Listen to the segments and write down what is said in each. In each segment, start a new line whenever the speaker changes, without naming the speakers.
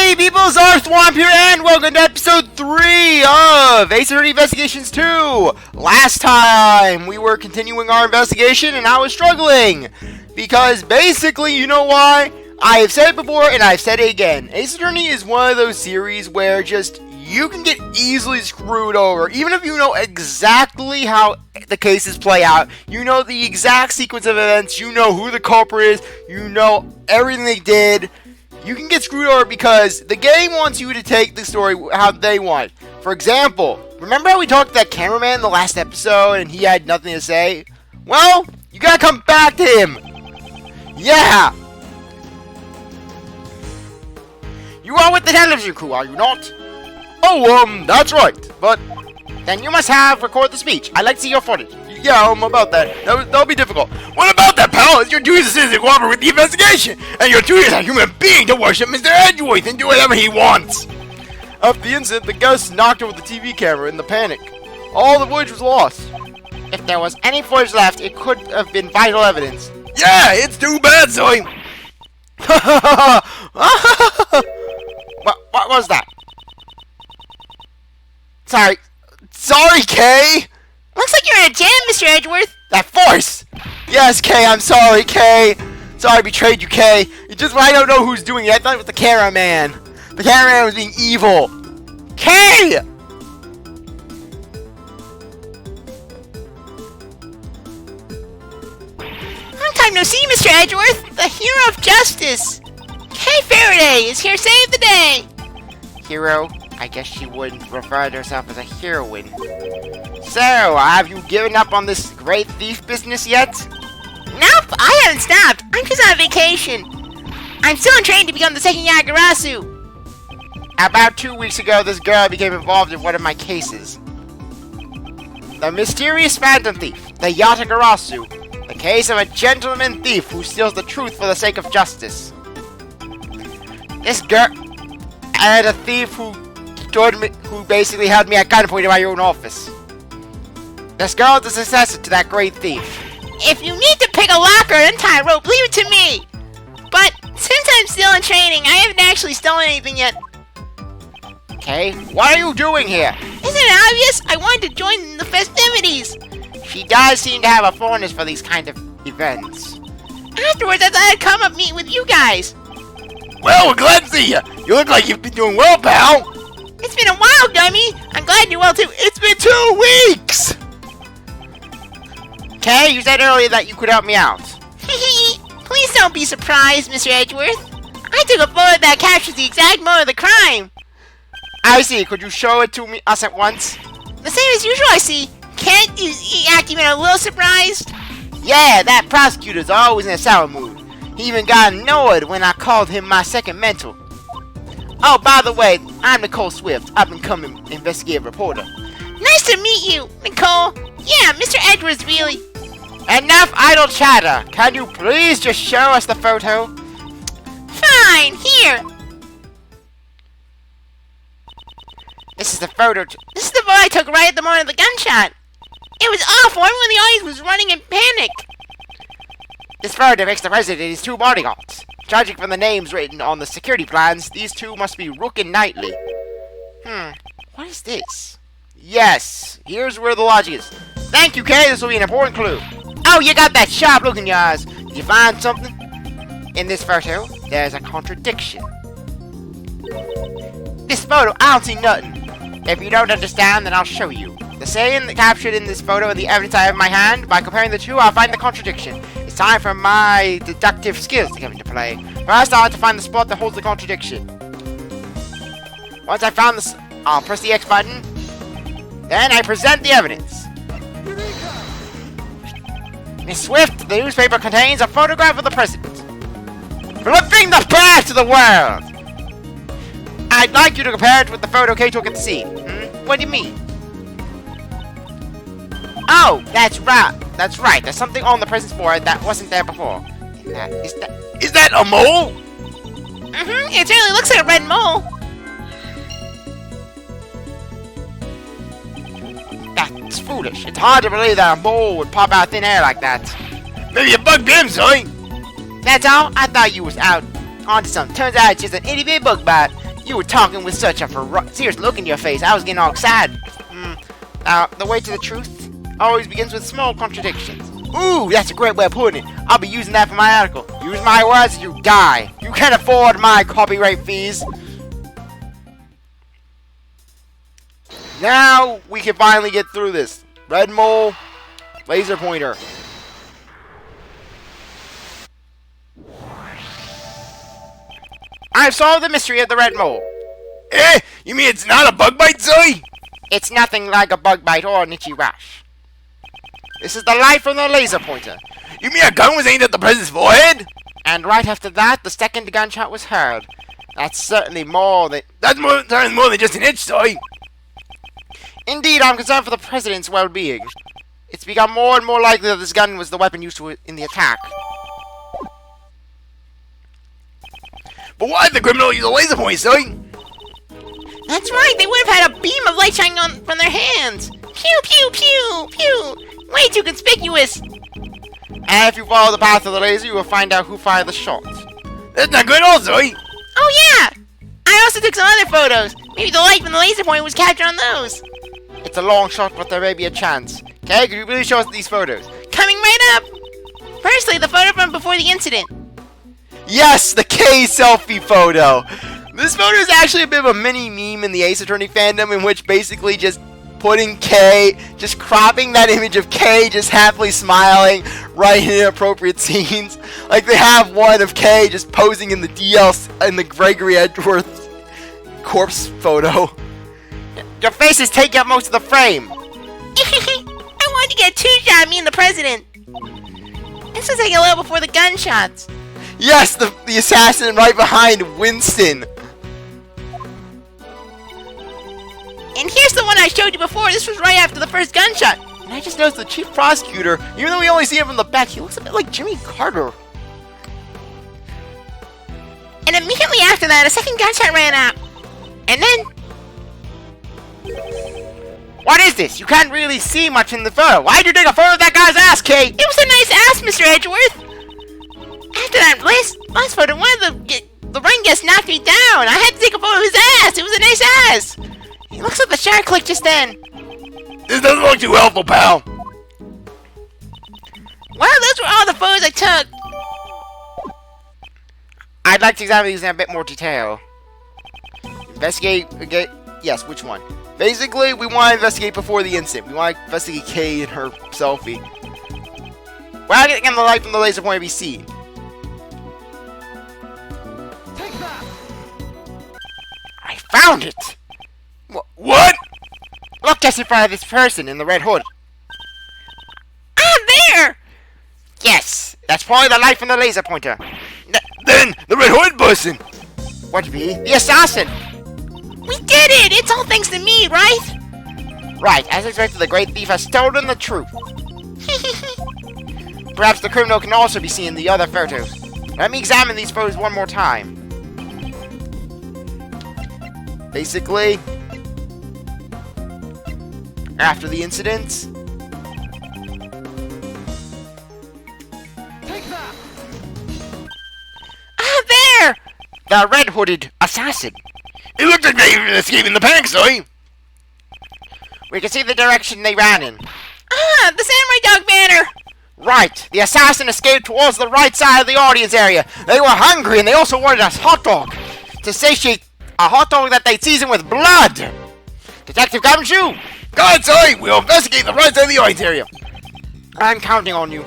Hey people, CzarThwomp here, and welcome to episode 3 of Ace Attorney Investigations 2! Last time, we were continuing our investigation, and I was struggling! Because basically, you know why? I have said it before, and I've said it again. Ace Attorney is one of those series where just, you can get easily screwed over. Even if you know exactly how the cases play out, you know the exact sequence of events, you know who the culprit is, you know everything they did, you can get screwed over because the game wants you to take the story how they want. For example, remember how we talked to that cameraman in the last episode and he had nothing to say? Well, you gotta come back to him! Yeah! You are with the television crew, are you not? Oh, that's right, but then you must have recorded the speech. I'd like to see your footage. Yeah, about that. That'll be difficult. What about that, pal? It's your duty as a citizen to cooperate with the investigation, and your duty as a human being to worship Mr. Edgeworth and do whatever he wants. After the incident, the guests knocked over the TV camera in the panic. All the footage was lost. If there was any footage left, it could have been vital evidence. Yeah, it's too bad, Zoe. What was that? Sorry, Kay.
Looks like you're in a jam, Mr. Edgeworth.
That force! Yes, Kay, I'm sorry, Kay. Sorry I betrayed you, Kay. It's just when I don't know who's doing it. I thought it was the cameraman. The cameraman was being evil. Kay!
Long time no see, Mr. Edgeworth. The hero of justice. Kay Faraday is here to save the day.
Hero? I guess she wouldn't refer to herself as a heroine. So, have you given up on this great thief business yet?
Nope, I haven't stopped. I'm just on vacation. I'm still in training to become the second Yagarasu.
About 2 weeks ago, this girl became involved in one of my cases. The mysterious phantom thief, the Yatagarasu. The case of a gentleman thief who steals the truth for the sake of justice. This girl... and a thief who basically held me at gunpoint in my own office. This girl is the successor to that great thief.
If you need to pick a locker and tie a rope, leave it to me. But since I'm still in training, I haven't actually stolen anything yet.
Okay, what are you doing here?
Isn't it obvious? I wanted to join in the festivities.
She does seem to have a fondness for these kind of events.
Afterwards, I thought I'd come up meet with you guys.
Well, we're glad to see you. You look like you've been doing well, pal.
It's been a while, dummy. I'm glad you're well, too.
It's been 2 weeks! Okay, you said earlier that you could help me out.
Please don't be surprised, Mr. Edgeworth. I took a photo that captures the exact moment of the crime.
I see. Could you show it to us at once?
The same as usual, I see. Can't you act even a little surprised?
Yeah, that prosecutor's always in a sour mood. He even got annoyed when I called him my second mentor. Oh, by the way, I'm Nicole Swift, up-and-coming investigative reporter.
Nice to meet you, Nicole. Yeah, Mr. Edgeworth's really...
Enough idle chatter. Can you please just show us the photo?
Fine, here.
This is the photo...
This is the photo I took right at the moment of the gunshot. It was awful. Everyone in the audience was running in panic.
This photo depicts the president and his 2 bodyguards. Judging from the names written on the security plans, these 2 must be Rook and Knightley. What is this? Yes, here's where the logic is. Thank you, Kay, this will be an important clue. Oh, you got that sharp look in your eyes. Did you find something? In this photo, there's a contradiction. This photo, I don't see nothing. If you don't understand, then I'll show you. The saying captured in this photo and the evidence I have in my hand, by comparing the 2, I'll find the contradiction. It's time for my deductive skills to come into play. First, I'll have to find the spot that holds the contradiction. Once I found this, I'll press the X button. Then I present the evidence. Miss Swift, the newspaper contains a photograph of the president. Flipping the back to the world! I'd like you to compare it with the photo Kay took at the scene. What do you mean? Oh, that's right. That's right. There's something on the president's board that wasn't there before. Is that a mole?
It certainly looks like a red mole.
That's foolish. It's hard to believe that a mole would pop out of thin air like that. Maybe a bug bit him, Zoe. That's all? I thought you was out onto something. Turns out it's just an itty bitty bug bite. You were talking with such a serious look in your face, I was getting all excited. Now, the way to the truth always begins with small contradictions. Ooh, that's a great way of putting it. I'll be using that for my article. Use my words or you die. You can't afford my copyright fees. Now, we can finally get through this. Red mole, laser pointer. I've solved the mystery of the red mole.
You mean it's not a bug bite, Zoe?
It's nothing like a bug bite or an itchy rash. This is the light from the laser pointer.
You mean a gun was aimed at the president's forehead?
And right after that, the second gunshot was heard. That's certainly more than...
That's more than just an itch, Zoe.
Indeed, I'm concerned for the president's well-being. It's become more and more likely that this gun was the weapon used in the attack.
But why did the criminal use a laser point, Zoe?
That's right, they would have had a beam of light shining on from their hands. Pew, pew, pew, pew. Way too conspicuous.
And if you follow the path of the laser, you will find out who fired the shot.
That's not good at all, Zoe.
Oh yeah! I also took some other photos. Maybe the light from the laser point was captured on those.
It's a long shot, but there may be a chance. Okay, could you really show us these photos?
Coming right up. Firstly, the photo from before the incident.
Yes, the K selfie photo! This photo is actually a bit of a mini meme in the Ace Attorney fandom, in which basically just putting K, just cropping that image of K just happily smiling right in inappropriate scenes. Like they have one of K just posing in the in the Gregory Edgeworth corpse photo. Your face is taking up most of the frame.
I wanted to get a two-shot of me and the president. This was like a little before the gunshots.
Yes, the assassin right behind Winston.
And here's the one I showed you before. This was right after the first gunshot.
And I just noticed the chief prosecutor, even though we only see him from the back, he looks a bit like Jimmy Carter.
And immediately after that, a second gunshot ran out. And then...
What is this? You can't really see much in the photo. Why'd you take a photo of that guy's ass, Kate?
It was a nice ass, Mr. Edgeworth. After that last photo, one of the ring guests knocked me down. I had to take a photo of his ass. It was a nice ass. It looks like the shark clicked just then.
This doesn't look too helpful, pal.
Well, those were all the photos I took.
I'd like to examine these in a bit more detail. Investigate, yes, which one? Basically, we want to investigate before the incident. We want to investigate Kay and her selfie. We're not getting the light from the laser point to be seen.
Take that.
I found it!
What?
Look just in front of this person in the red hood.
Ah, there!
Yes, that's probably the light from the laser pointer.
Then, the red hood person.
What be? The assassin!
We did it! It's all thanks to me, right?
Right, as expected, the great thief has stolen the truth. Perhaps the criminal can also be seen in the other photos. Let me examine these photos one more time. Basically, after the incident,
Take that.
Ah, there!
the red-hooded assassin.
It looked like they were escaping the panic, Zoe.
We can see the direction they ran in.
Ah, the samurai dog banner!
Right, the assassin escaped towards the right side of the audience area. They were hungry and they also wanted a hot dog to satiate a hot dog that they'd seasoned with blood. Detective Gumshoe,
God, Zoe, we'll investigate the right side of the audience area.
I'm counting on you.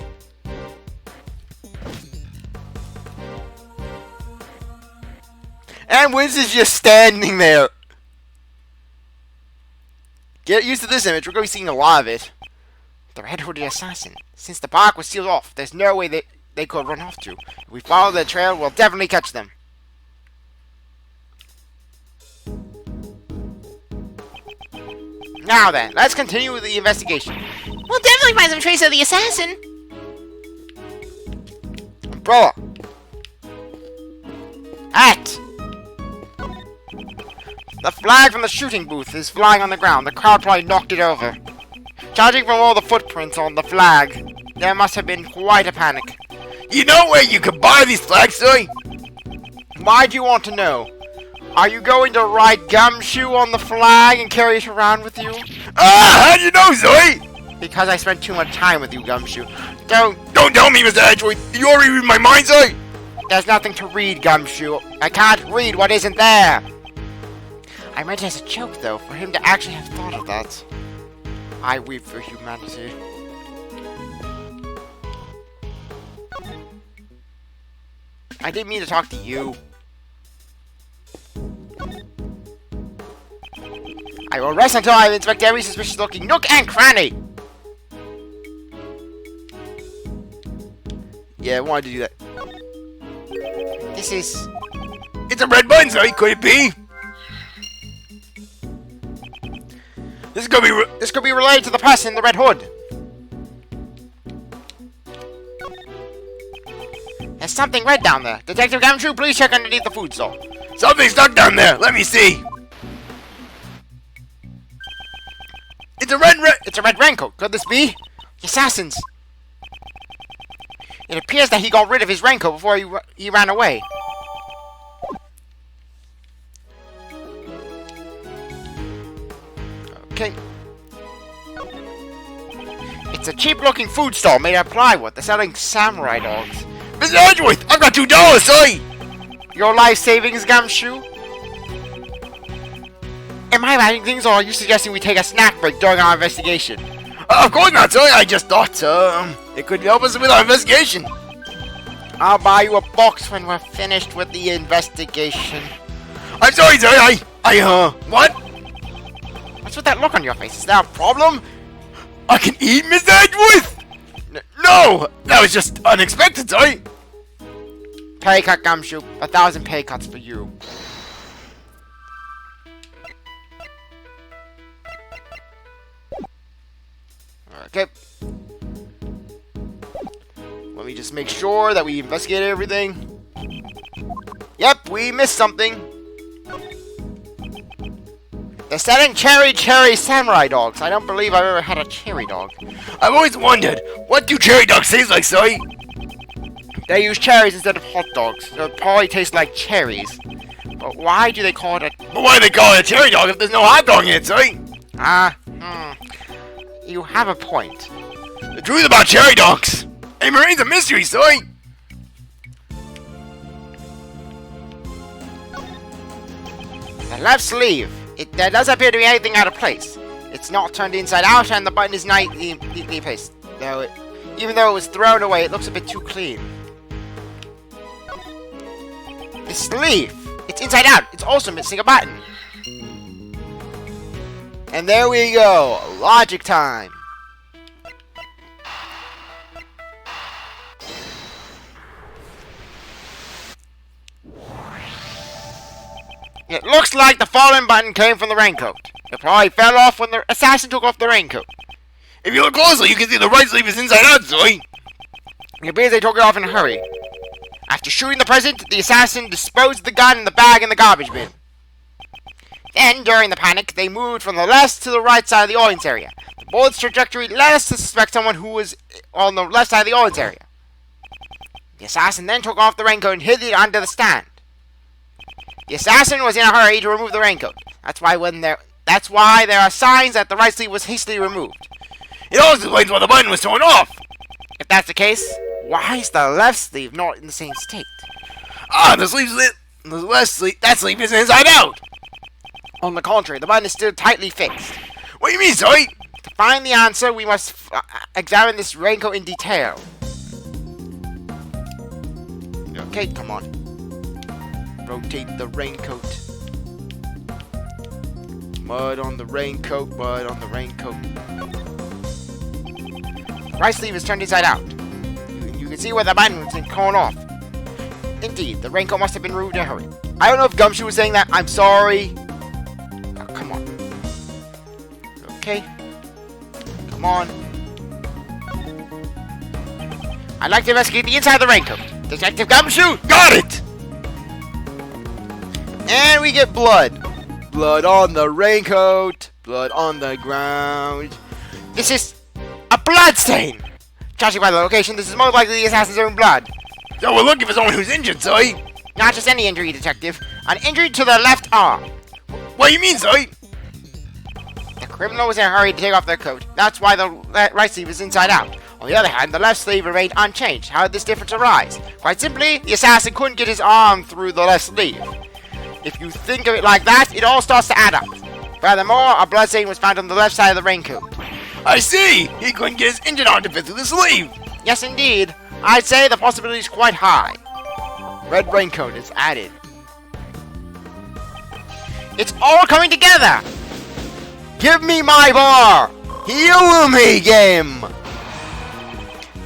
And Winston's just standing there. Get used to this image, we're going to be seeing a lot of it. The red-hooded assassin. Since the park was sealed off, there's no way they could run off to. If we follow the trail, we'll definitely catch them. Now then, let's continue with the investigation.
We'll definitely find some trace of the assassin.
Umbrella. Hat. The flag from the shooting booth is flying on the ground. The crowd probably knocked it over. Judging from all the footprints on the flag, there must have been quite a panic.
You know where you can buy these flags, Zoe?
Why do you want to know? Are you going to write Gumshoe on the flag and carry it around with you?
Ah, how do you know, Zoe?
Because I spent too much time with you, Gumshoe. Don't
Tell me, Mr. Edgeworth. You already read my mind, Zoe?
There's nothing to read, Gumshoe. I can't read what isn't there. I meant it as a joke, though, for him to actually have thought of that. I weep for humanity. I didn't mean to talk to you. I will rest until I inspect every suspicious-looking nook and cranny. Yeah, I wanted to do that. This is...
It's a red button, Zoe. Could it be? This
could be related to the person in the red hood. There's something red down there. Detective Gumshoe, please check underneath the food store.
Something's stuck down there. Let me see. It's a red
raincoat. Could this be the assassins? It appears that he got rid of his raincoat before he ran away. Okay. It's a cheap-looking food stall made out of plywood. They're selling samurai dogs.
Mr. Edgeworth, I've got $2, Zoe.
Your life savings, Gumshoe? Am I writing things, or are you suggesting we take a snack break during our investigation?
Of course not, Zoe. I just thought, it could help us with our investigation.
I'll buy you a box when we're finished with the investigation.
I'm sorry, Zoe. What?
What's with that look on your face? Is that a problem?
I can eat, Mr. Edgeworth? No! That was just unexpected, Zoe.
Pay cut, Gumshoe. 1,000 pay cuts for you. Okay. Let me just make sure that we investigated everything. Yep, we missed something. They're selling cherry samurai dogs. I don't believe I've ever had a cherry dog.
I've always wondered, what do cherry dogs taste like, Zoe?
They use cherries instead of hot dogs, so it probably tastes like cherries. But why do they call it a...
But why do they call it a cherry dog if there's no hot dog in it, Zoe?
You have a point.
The truth about cherry dogs. It remains a mystery, Zoe.
The left sleeve. There does appear to be anything out of place. It's not turned inside out, and the button is neatly placed. Even though it was thrown away, it looks a bit too clean. The sleeve. It's inside out. It's also missing a button. And there we go. Logic time. It looks like the fallen button came from the raincoat. It probably fell off when the assassin took off the raincoat.
If you look closely, you can see the right sleeve is inside out, Zoe.
It appears they took it off in a hurry. After shooting the president, the assassin disposed of the gun in the bag in the garbage bin. Then, during the panic, they moved from the left to the right side of the audience area. The bullet's trajectory led us to suspect someone who was on the left side of the audience area. The assassin then took off the raincoat and hid it under the stand. The assassin was in a hurry to remove the raincoat. That's why there are signs that the right sleeve was hastily removed.
It also explains why the button was torn off.
If that's the case, why is the left sleeve not in the same state?
That sleeve is inside out.
On the contrary, the button is still tightly fixed.
What do you mean, Zoe?
To find the answer, we must examine this raincoat in detail. Okay, come on. Rotate the raincoat. Mud on the raincoat, mud on the raincoat. Right sleeve is turned inside out. You can see where the button was torn off. Indeed, the raincoat must have been removed in a hurry. I don't know if Gumshoe was saying that. I'm sorry. Oh, come on. Okay. Come on. I'd like to investigate the inside of the raincoat. Detective Gumshoe!
Got it!
And we get blood. Blood on the raincoat. Blood on the ground. This is a blood stain. Judging by the location, this is most likely the assassin's own blood.
So we're looking for someone who's injured, Zoe.
Not just any injury, Detective. An injury to the left arm.
What do you mean, Zoe?
The criminal was in a hurry to take off their coat. That's why the right sleeve is inside out. On the other hand, the left sleeve remained unchanged. How did this difference arise? Quite simply, the assassin couldn't get his arm through the left sleeve. If you think of it like that, it all starts to add up. Furthermore, a blood stain was found on the left side of the raincoat.
I see! He couldn't get his injured arm to fit through the sleeve!
Yes, indeed. I'd say the possibility is quite high. Red raincoat is added. It's all coming together! Give me my bar! Heal me, game!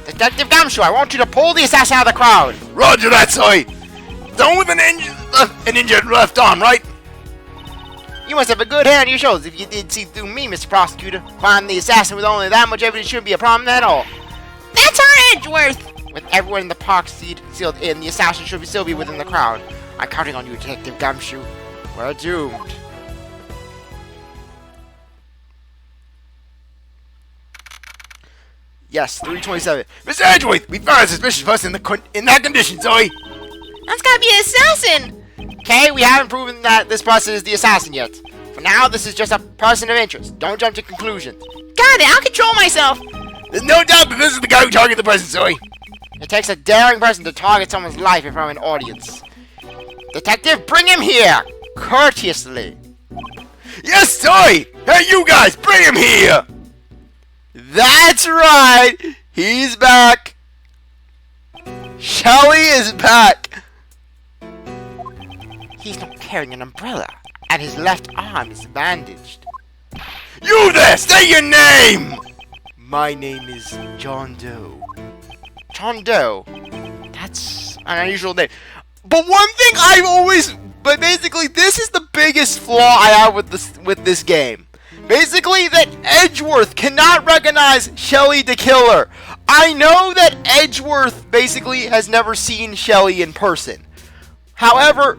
Detective Gumshoe, I want you to pull the assassin out of the crowd.
Roger that, Zoe! Someone with an injured left arm, right?
You must have a good head on your shoulders if you did see through me, Mr. Prosecutor. Find the assassin with only that much evidence shouldn't be a problem at all.
That's our Edgeworth!
With everyone in the park sealed in, the assassin should still be within the crowd. I'm counting on you, Detective Gumshoe. We're doomed. Yes, 327.
Mr. Edgeworth, we found a suspicious person in that condition, Zoe!
That's gotta be an assassin!
Okay, we haven't proven that this person is the assassin yet. For now, this is just a person of interest. Don't jump to conclusions.
Got it, I'll control myself!
There's no doubt that this is the guy who targeted the person, Zoe!
It takes a daring person to target someone's life in front of an audience. Detective, bring him here! Courteously.
Yes, Zoe! Hey, you guys, bring him here!
That's right! He's back! Shelly is back! He's not carrying an umbrella, and his left arm is bandaged.
You there! Say your name!
My name is John Doe. John Doe? That's an unusual name. But one thing I've always... But basically, this is the biggest flaw I have with this game. Basically, that Edgeworth cannot recognize Shelly de Killer. I know that Edgeworth basically has never seen Shelly in person. However,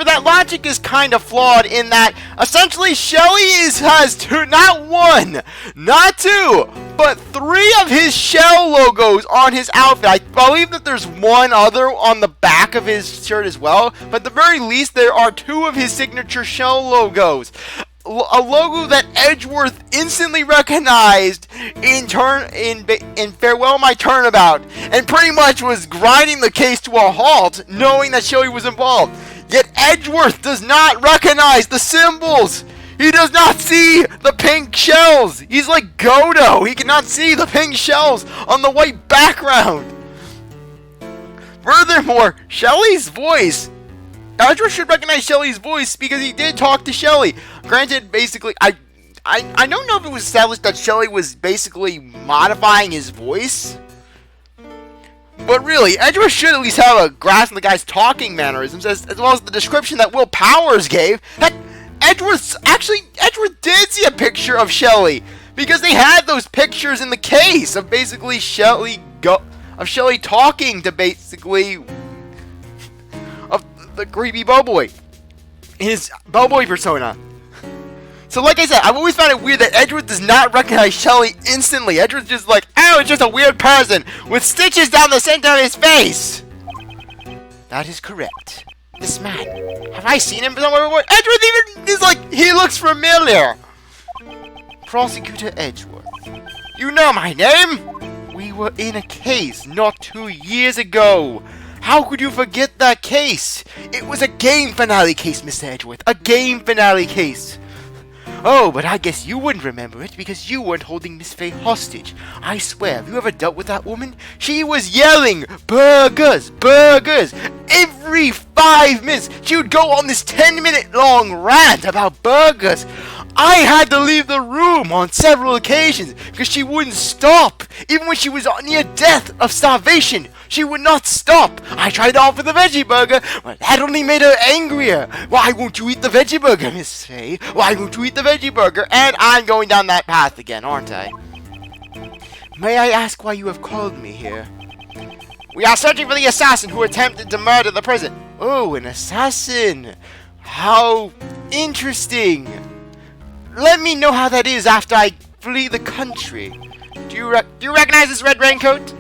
that logic is kind of flawed in that essentially Shelly has not one, not two, but 3 of his Shell logos on his outfit. I believe that there's one other on the back of his shirt as well, but at the very least there are 2 of his signature Shell logos. A logo that Edgeworth instantly recognized in Farewell My Turnabout, and pretty much was grinding the case to a halt, knowing that Shelly was involved. Yet Edgeworth does not recognize the symbols. He does not see the pink shells. He's like Godo. He cannot see the pink shells on the white background. Furthermore, Shelly's voice. Edgeworth should recognize Shelly's voice because he did talk to Shelly. Granted, basically, I don't know if it was established that Shelly was basically modifying his voice. But really, Edgeworth should at least have a grasp on the guy's talking mannerisms, as well as the description that Will Powers gave. That Edgeworth did see a picture of Shelly, because they had those pictures in the case of basically Shelly talking to basically of the creepy bellboy, his bellboy persona. So like I said, I've always found it weird that Edgeworth does not recognize Shelly instantly. Edgeworth's just like, oh, it's just a weird person with stitches down the center of his face. That is correct. This man, have I seen him somewhere before? Edgeworth even is like, he looks familiar. Prosecutor Edgeworth, you know my name? We were in a case not 2 years ago. How could you forget that case? It was a game finale case, Mr. Edgeworth. A game finale case. Oh, but I guess you wouldn't remember it because you weren't holding Miss Faye hostage. I swear, have you ever dealt with that woman? She was yelling, burgers, burgers. Every 5 minutes, she would go on this 10-minute long rant about burgers. I had to leave the room on several occasions because she wouldn't stop. Even when she was near death of starvation, she would not stop. I tried to offer the veggie burger, but that only made her angrier. Why won't you eat the veggie burger, Miss Faye? Why won't you eat the veggie burger? And I'm going down that path again, aren't I? May I ask why you have called me here? We are searching for the assassin who attempted to murder the president. Oh, an assassin. How interesting. Let me know how that is after I flee the country. Do you recognize this red raincoat?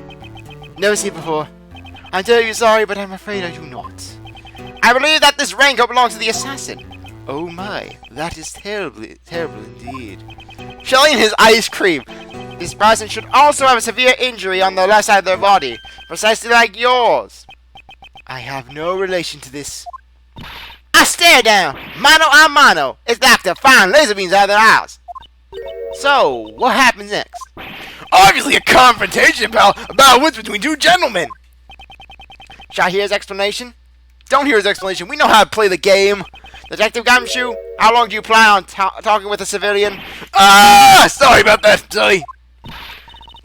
Never seen it before. I'm terribly sorry, but I'm afraid I do not. I believe that this raincoat belongs to the assassin. Oh my, that is terrible indeed. Shelly and his ice cream. This person should also have a severe injury on the left side of their body, precisely like yours. I have no relation to this. I stare down, mano a mano. It's like to find laser beams out of their eyes. So, what happens next?
Obviously a confrontation, pal, about what's between two gentlemen.
Shall I hear his explanation? Don't hear his explanation. We know how to play the game. Detective Gumshoe, how long do you plan on talking with a civilian?
Sorry about that, Sully.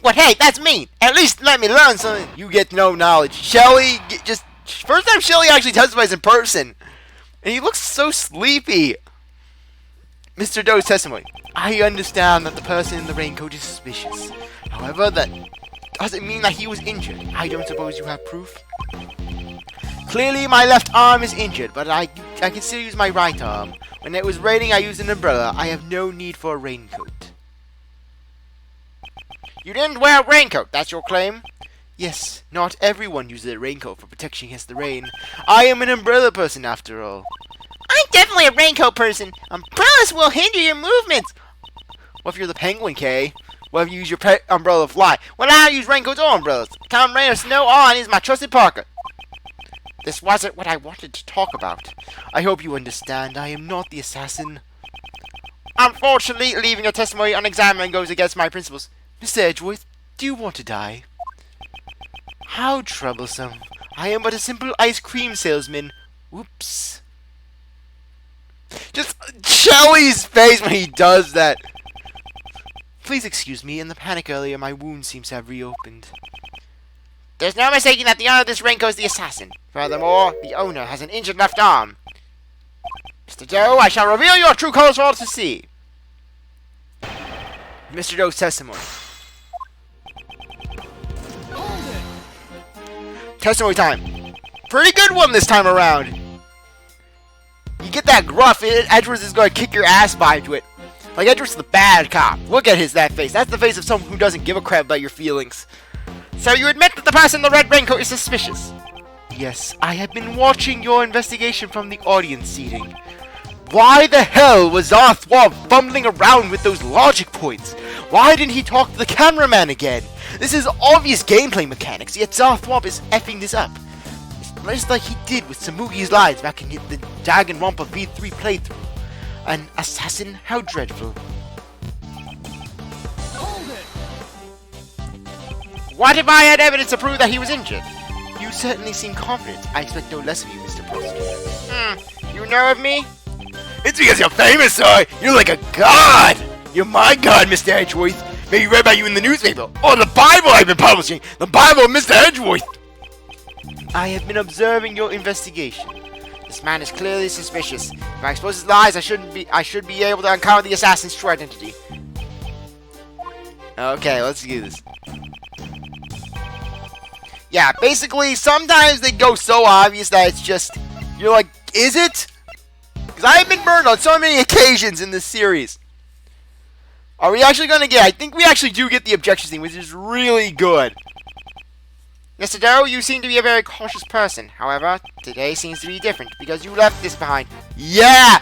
What? Hey, that's mean. At least let me learn something. You get no knowledge. Shelly, first time Shelly actually testifies in person. And he looks so sleepy. Mr. Doe's testimony. I understand that the person in the raincoat is suspicious. However, that doesn't mean that he was injured. I don't suppose you have proof? Clearly, my left arm is injured, but I can still use my right arm. When it was raining, I used an umbrella. I have no need for a raincoat. You didn't wear a raincoat, that's your claim? Yes, not everyone uses a raincoat for protection against the rain. I am an umbrella person, after all.
I'm definitely a raincoat person. Umbrellas will hinder your movements.
What if you're the penguin, Kay? What if you use your pet umbrella to fly? Well, I use raincoats or umbrellas. Come rain or snow on is my trusted Parker. This wasn't what I wanted to talk about. I hope you understand. I am not the assassin. Unfortunately, leaving your testimony unexamined goes against my principles. Mr. Edgeworth, do you want to die? How troublesome. I am but a simple ice cream salesman. Whoops. Just Shelly's face when he does that. Please excuse me. In the panic earlier, my wound seems to have reopened.
There's no mistaking that the owner of this raincoat is the assassin.
Furthermore, the owner has an injured left arm. Mr. Doe, I shall reveal your true colors for all to see. Mr. Doe's testimony. Testimony time. Pretty good one this time around. You get that gruff, Edgeworth is going to kick your ass by into it. Like Edgeworth's the bad cop. Look at that face. That's the face of someone who doesn't give a crap about your feelings. So you admit that the person in the red raincoat is suspicious? Yes, I have been watching your investigation from the audience seating. Why the hell was CzarThwomp fumbling around with those logic points? Why didn't he talk to the cameraman again? This is obvious gameplay mechanics, yet CzarThwomp is effing this up. It's just like he did with Samugi's lines back in the Danganronpa V3 playthrough. An assassin? How dreadful. What if I had evidence to prove that he was injured? You certainly seem confident. I expect no less of you, Mr. Prosecutor. You know of me?
It's because you're famous, sir. You're like a god. You're my god, Mr. Edgeworth. Maybe read about you in the newspaper. Or the Bible I've been publishing. The Bible of Mr. Edgeworth.
I have been observing your investigation. This man is clearly suspicious. If I expose his lies, I should be able to uncover the assassin's true identity. Okay, let's do this. Yeah, basically, sometimes they go so obvious that it's just, you're like, is it? Because I have been burned on so many occasions in this series. Are we actually going to get, I think we actually do get the objection thing, which is really good. Mr. Doe, you seem to be a very cautious person. However, today seems to be different, because you left this behind. Yeah!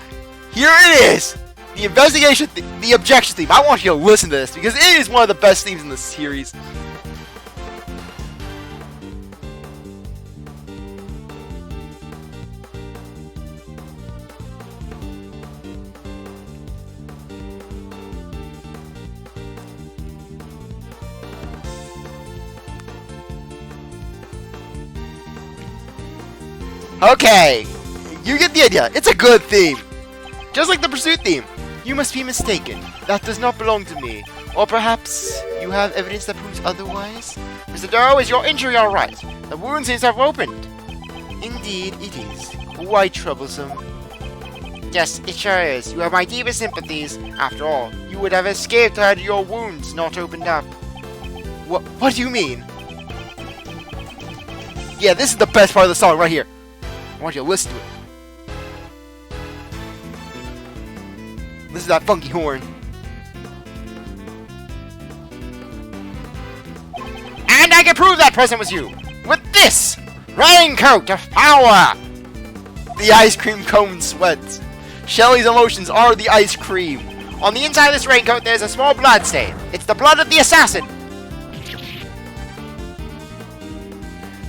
Here it is! The investigation, the objection theme. I want you to listen to this, because it is one of the best themes in the series. Okay, you get the idea. It's a good theme. Just like the pursuit theme. You must be mistaken. That does not belong to me. Or perhaps you have evidence that proves otherwise? Mr. Doe, is your injury alright? The wound seems to have opened. Indeed, it is. Quite troublesome. Yes, it sure is. You have my deepest sympathies. After all, you would have escaped had your wounds not opened up. What do you mean? Yeah, this is the best part of the song right here. I want you to listen to it. Listen to that funky horn. And I can prove that person was you! With this! Raincoat of power! The ice cream cone sweats. Shelly's emotions are the ice cream. On the inside of this raincoat, there's a small blood stain. It's the blood of the assassin.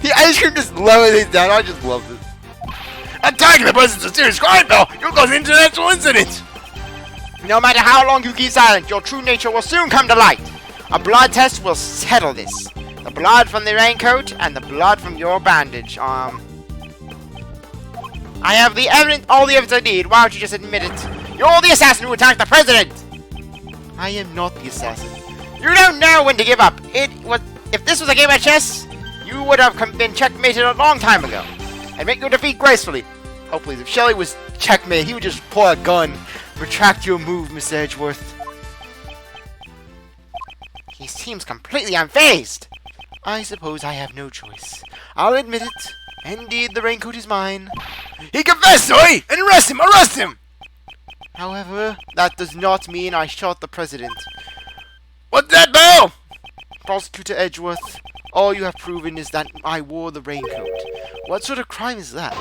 The ice cream just levitates down. I just love this.
Attacking the president's a serious crime, pal. You'll cause an international incident.
No matter how long you keep silent, your true nature will soon come to light. A blood test will settle this. The blood from the raincoat and the blood from your bandage. I have the evidence, all the evidence I need. Why don't you just admit it? You're the assassin who attacked the president! I am not the assassin. You don't know when to give up. If this was a game of chess, you would have been checkmated a long time ago. And make your defeat gracefully. Oh please, if Shelly was checkmate, he would just pull a gun. Retract your move, Mr. Edgeworth. He seems completely unfazed. I suppose I have no choice. I'll admit it. Indeed, the raincoat is mine.
He confessed, oi! And arrest him! Arrest him!
However, that does not mean I shot the president.
What's that, pal?
Prosecutor Edgeworth, all you have proven is that I wore the raincoat. What sort of crime is that?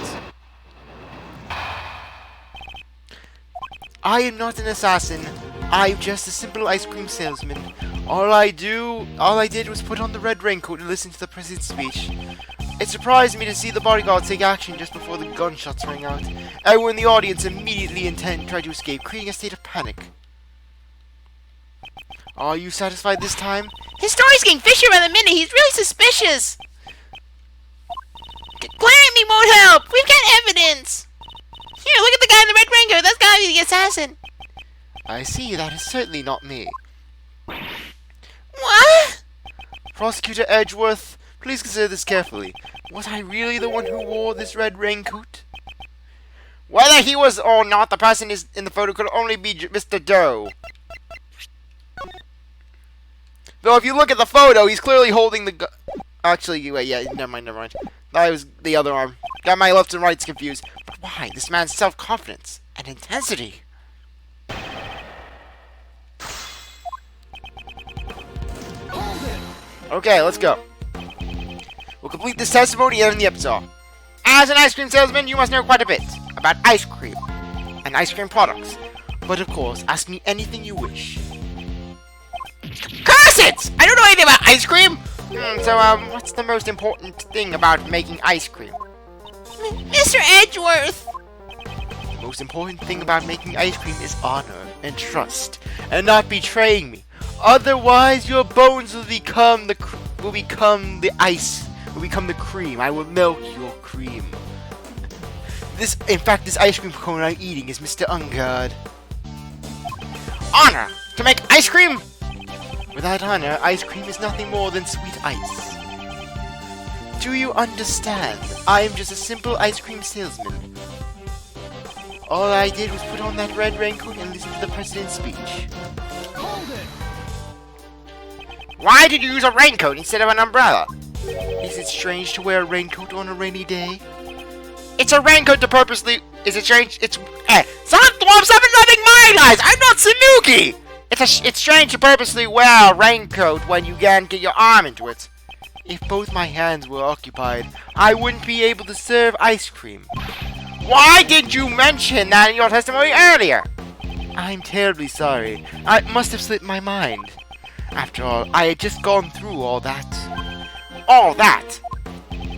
I am not an assassin. I'm just a simple ice cream salesman. All I did was put on the red raincoat and listen to the president's speech. It surprised me to see the bodyguard take action just before the gunshots rang out. Everyone in the audience immediately tried to escape, creating a state of panic. Are you satisfied this time?
His story's getting fishier by the minute. He's really suspicious. Glaring at me won't help. We've got evidence. Here, look at the guy in the red raincoat. That's gotta be the assassin.
I see. That is certainly not me.
What?
Prosecutor Edgeworth, please consider this carefully. Was I really the one who wore this red raincoat? Whether he was or not, the person in the photo could only be Mr. Doe. Though if you look at the photo, he's clearly holding the gun. Actually, wait, yeah, never mind. That was the other arm. Got my lefts and rights confused. But why? This man's self-confidence and intensity. Okay, let's go. We'll complete this testimony and end the episode. As an ice cream salesman, you must know quite a bit about ice cream and ice cream products. But of course, ask me anything you wish.
Curse it! I don't know anything about ice cream.
What's the most important thing about making ice cream?
Mr. Edgeworth.
The most important thing about making ice cream is honor and trust, and not betraying me. Otherwise, your bones will become the ice. Will become the cream. I will milk your cream. In fact, this ice cream cone I'm eating is Mr. Ungard. Honor to make ice cream. Without honor, ice cream is nothing more than sweet ice. Do you understand? I am just a simple ice cream salesman. All I did was put on that red raincoat and listen to the president's speech. Why did you use a raincoat instead of an umbrella? Is it strange to wear a raincoat on a rainy day? It's a raincoat to purposely... Is it strange? It's... CzarThwomp, stop loving my guys! I'm not Sanuki! It's strange to purposely wear a raincoat when you can't get your arm into it. If both my hands were occupied, I wouldn't be able to serve ice cream. Why did you mention that in your testimony earlier? I'm terribly sorry. I must have slipped my mind. After all, I had just gone through all that. All that!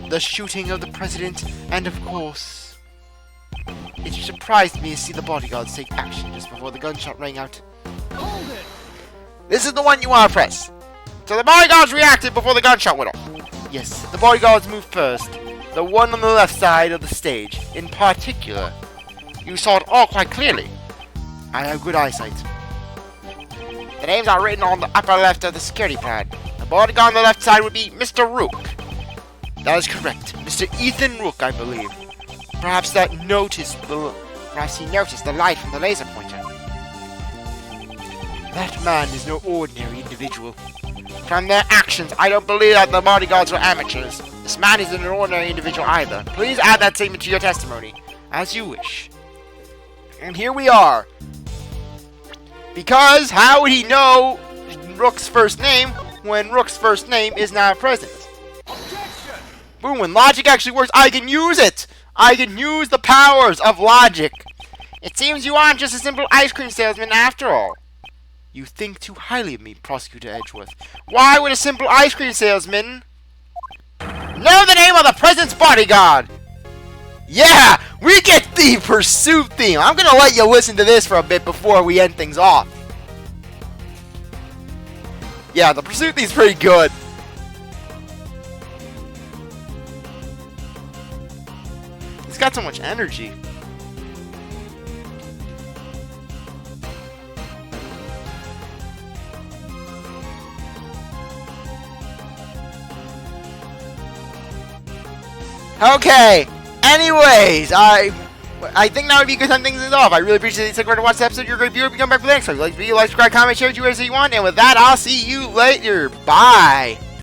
The shooting of the president, and of course... It surprised me to see the bodyguards take action just before the gunshot rang out. This is the one you want to press. So the bodyguards reacted before the gunshot went off. Yes, the bodyguards moved first. The one on the left side of the stage, in particular. You saw it all quite clearly. I have good eyesight. The names are written on the upper left of the security pad. The bodyguard on the left side would be Mr. Rook. That is correct. Mr. Ethan Rook, I believe. Perhaps he noticed the light from the laser pointer. That man is no ordinary individual. From their actions, I don't believe that the bodyguards were amateurs. This man isn't an ordinary individual either. Please add that statement to your testimony, as you wish. And here we are. Because how would he know Rook's first name when Rook's first name is not present? Boom, when logic actually works, I can use it! I can use the powers of logic.
It seems you aren't just a simple ice cream salesman after all.
You think too highly of me, Prosecutor Edgeworth. Why would a simple ice cream salesman know the name of the president's bodyguard? Yeah, we get the pursuit theme. I'm gonna let you listen to this for a bit before we end things off. Yeah, the pursuit theme's pretty good. It's got so much energy. Okay. Anyways, I think now would be a good time to end things off. I really appreciate that you took time to watch the episode. You're a great viewer. If you come back for the next time, if you like the video, like, subscribe, comment, share, do whatever you want. And with that, I'll see you later. Bye.